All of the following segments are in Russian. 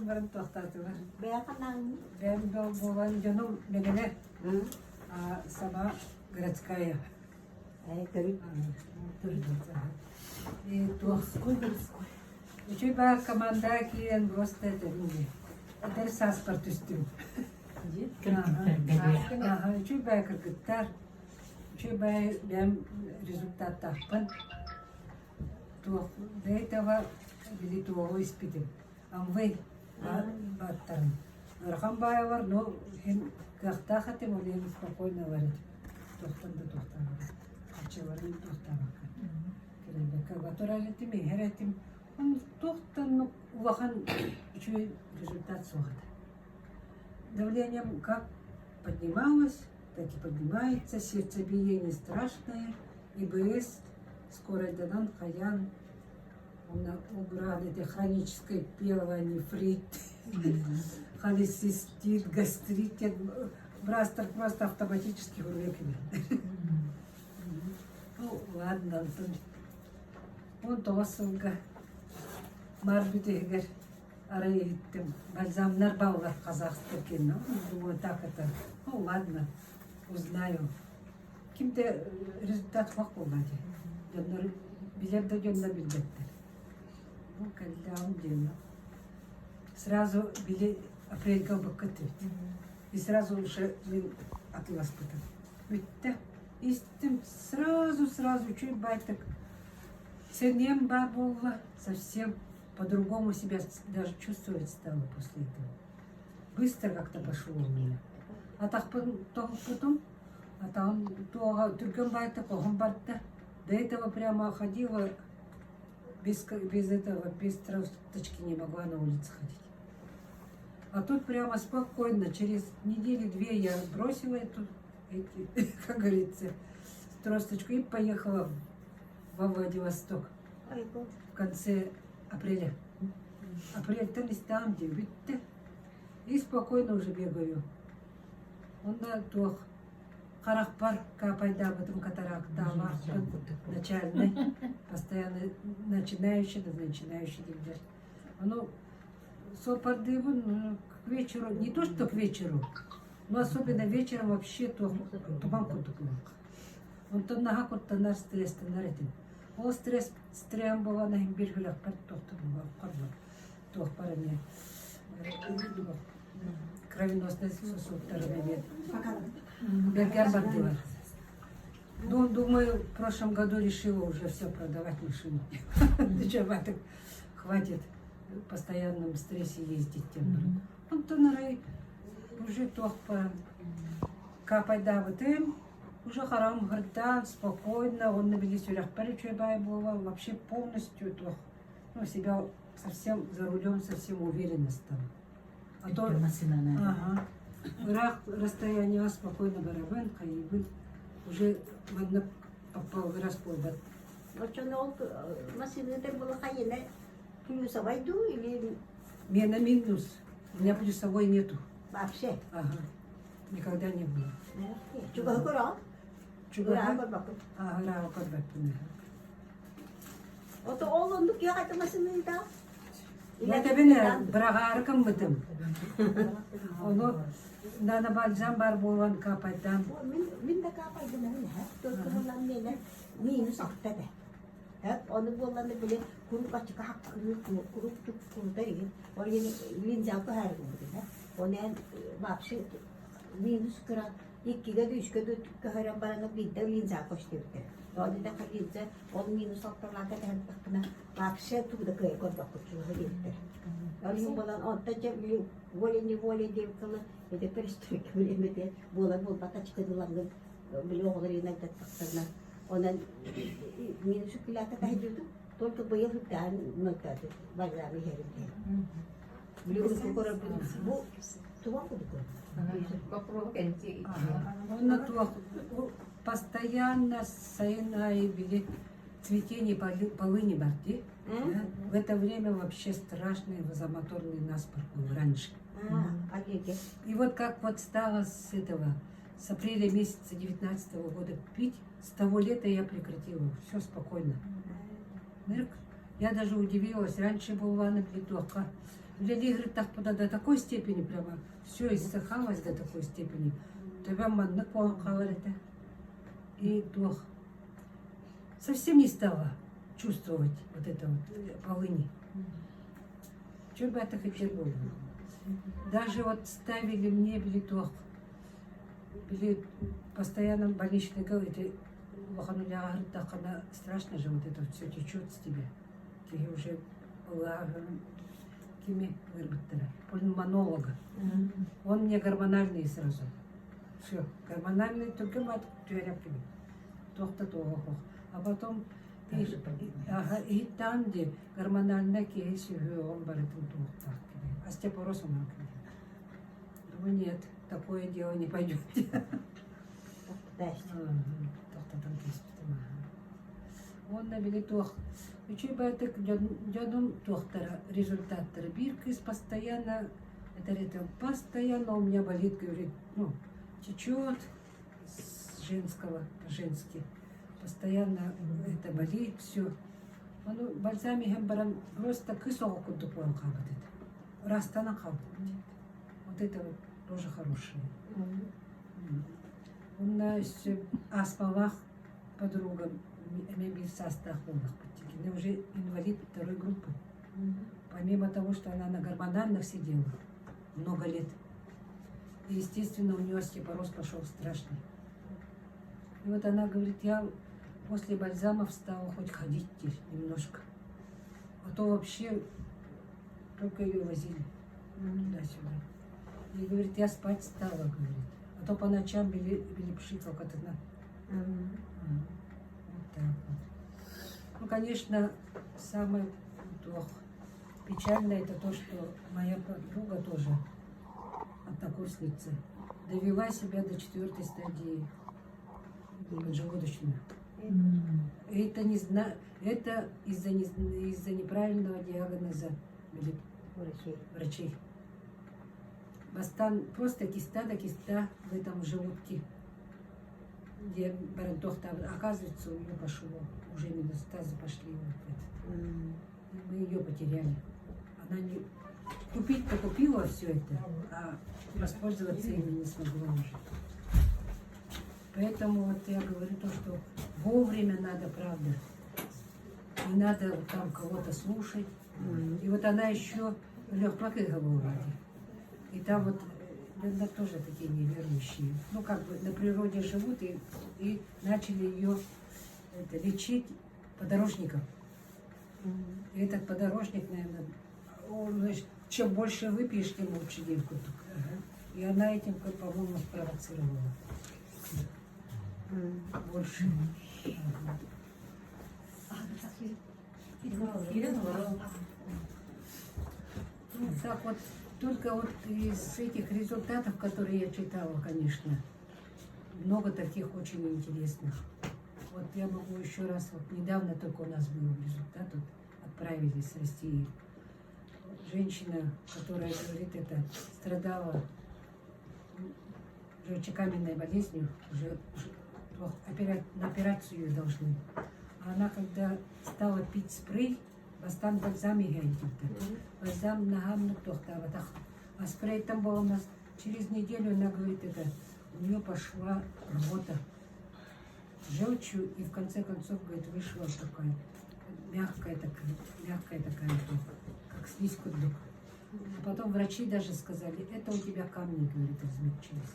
баран тохтатыла. Бэканан. Бен болған жаным мегене сама городская. Ай, көрүп. И Городской, городской. Учу ба команда киен просто это не. Это саспорт үстүм. Учу ба кыргыттар. Учу ба бем результат таппын. То до этого били того испитим. Амвей баттарым. Рахамбаевар, но когда хотим, он спокойно варит. Тохтан да тохтан. Ачеварин тохтан. Который этим и этим. Он тохтан, вахан чуй результат сохот. Давлением как поднималось, так и поднимается, сердцебиение страшное, ИБС, скоро дан хаян, он убрал это хроническое пиелонефрит, холецистит, гастрит, брастер просто автоматически урвекли. Ну ладно, он тосылга, марбитегер, арайттым, бальзамнар баллар казахстан, ну, думаю, так это, ну ладно, узнаю. Ким-то результат хвак болмады. Жоннор билерде жонна билбеттер. Ну, когда он делал. Сразу били апрельга баккатыт. И сразу уже мен атылас бутым. Битте. Истим сразу чуть байтак. Сенем бар болла, совсем по-другому себя даже чувствовать стало после этого. Быстро как-то пошло у меня. А так потом, а там турган байтак, огон бартта. До этого прямо ходила без этого, без тросточки не могла на улице ходить. А тут прямо спокойно, через недели-две я бросила как говорится, тросточку и поехала во Владивосток в конце апреля. Апрель-то не там, где видите. И спокойно уже бегаю. Он на тох. Харахпар капайда об этом катаракта, начальный, постоянно начинающий, дегдер. Оно сопардывын к вечеру, не то что к вечеру, но особенно вечером вообще туман кутуклак. Он то нага куттанар стресс тенаритин. О стресс стрем была на имбиргулях пар тох парами. Кровеносный сосуд торговец. Бергер бардила. Думаю, в прошлом году решила уже все продавать машину. Так хватит в постоянном стрессе ездить. Он то на рай уже тох по капай даватым, уже харам горда, спокойно, он набили сюрях паричуебай было, вообще полностью тох, ну, себя совсем за рулем, совсем уверенно стал. А то, ага, расстояние спокойно барабанка и вы уже ладно попал в распорбат. Вот что нол машины это было хайне плюсовой ду или Меня минус, у меня плюсовой нету. вообще? Ага, никогда не было. Чуга кура? Чугара, баку. ага, подбатный. Вот он тут я хотел машины да? Я тебе не брагаркам мытым. Оно на бальзам бар болған капайдан. Мен да капайды мен тот болан мен минус ақтады. Оны болғанды біле құруп açık hakkını kurup tukurda egen. Onu linza ko her gün. Onu вообще минус кра 2-ге 3-ге de kahraman bana bir de linza koşturdu. Onu da linza on minus ақталады hem bakına вообще туда кое көрдік күчуге кетті. Onu болан онта же воле деп кылы это перестройка билемеде болар болбата чыкыдылангын биле огларына таттыктарна. Онан минус килата тайдырды. Только быйыл дан нотады. Базары херинде. Биле курап бу туа кудук. Он постоянно сайна и били цветение полыни барти. В это время вообще страшный водомоторный наспорт был раньше. И вот как вот стало с апреля месяца 19-го года пить, с того лета я прекратила. Все спокойно. Я даже удивилась. Раньше была на плитоха. Лили говорит, так до такой степени прямо все иссыхалось до такой степени. Тебя манны это. И дух. Совсем не стала чувствовать вот это вот полыни. Что бы это хотел было? Даже вот ставили мне билеток, были постоянно больничные говорили, так она страшно же, вот это все течет с тебя. Ты уже была пульмонолога. Он мне гормональный сразу. Все, гормональный, только мат тюряпками. А потом и там, где гормональная кейси, он барит тух. Остеопороз он. Думаю, нет, такое дело не пойдет. Он на билетах. Учи байтык дёдум тохтара результаттары. Биркис постоянно, это постоянно у меня болит, говорит, ну, течет с женского по-женски. Постоянно это болит, все. Он бальзами гембаран просто кысок кудупуан кабатит. Растана кабатит. Вот это вот тоже хорошее. У нас аспалах подруга мебель в составах. Она уже инвалид второй группы. Помимо того, что она на гормональных сидела много лет. И, естественно, у нее остеопороз пошел страшный. И вот она говорит, я после бальзамов стала хоть ходить немножко. А то вообще только ее возили туда-сюда. И говорит, я спать стала, говорит. А то по ночам били пшикал, как она. Вот так вот. Ну, конечно, самое печальное это то, что моя подруга тоже, однокурсница, довела себя до 4-й стадии поджелудочной. Это не это из-за неправильного диагноза врачей. Просто киста в этом желудке, где барантохта, оказывается, у нее пошло, уже метастазы пошли. Мы ее потеряли. Она не купить-то купила все это, а воспользоваться ими не смогла уже. Поэтому вот я говорю то, что вовремя надо, правда. Не надо там кого-то слушать. И вот она еще легкоты говорила. И там вот да, тоже такие неверующие. Ну, как бы на природе живут и начали ее лечить подорожником. И этот подорожник, наверное, он, значит, чем больше выпьешь, тем лучше девку. И она этим, по-моему, спровоцировала. Больше. Ну, так вот, только вот из этих результатов, которые я читала, конечно, много таких очень интересных. Вот я могу еще раз, вот недавно только у нас был результат, вот отправились с России. Женщина, которая, говорит, это страдала желчекаменной болезнью, уже на операцию ее должны. А она, когда стала пить спрей, бастан бальзам и бальзам нагам тохтаватах. А спрей там был у нас через неделю, она говорит, это у нее пошла рвота желчью, и в конце концов, говорит, вышла такая мягкая такая, как слизь кудук. А потом врачи даже сказали, это у тебя камни, говорит, размягчились.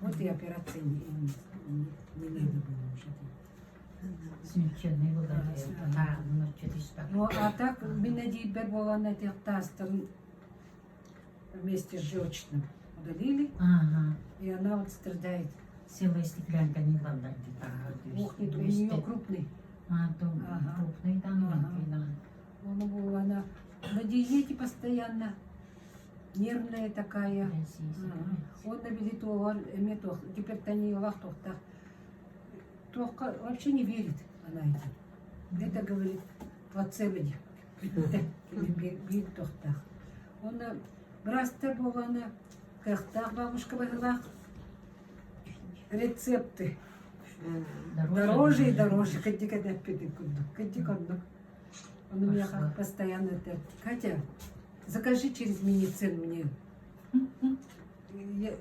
Вот и операции не надо было уже. Смягченный вода. Ну, а так, Бенедикт Бербола на тех тастом вместе с желчным удалили, и она вот страдает. Целая стеклянка не вода где-то. Ух, нет, у нее крупный. Крупный там, да. Она на диете постоянно, нервная такая. Он на билету, гипертония, лахтохта. Вообще не верит она этим. Это, говорит, плацебо. Бит тохтах. Он брастер был, она кахтах бабушка была. Рецепты. Дороже и дороже. Он у меня как постоянно это. Катя, Закажи через медицину мне. Я-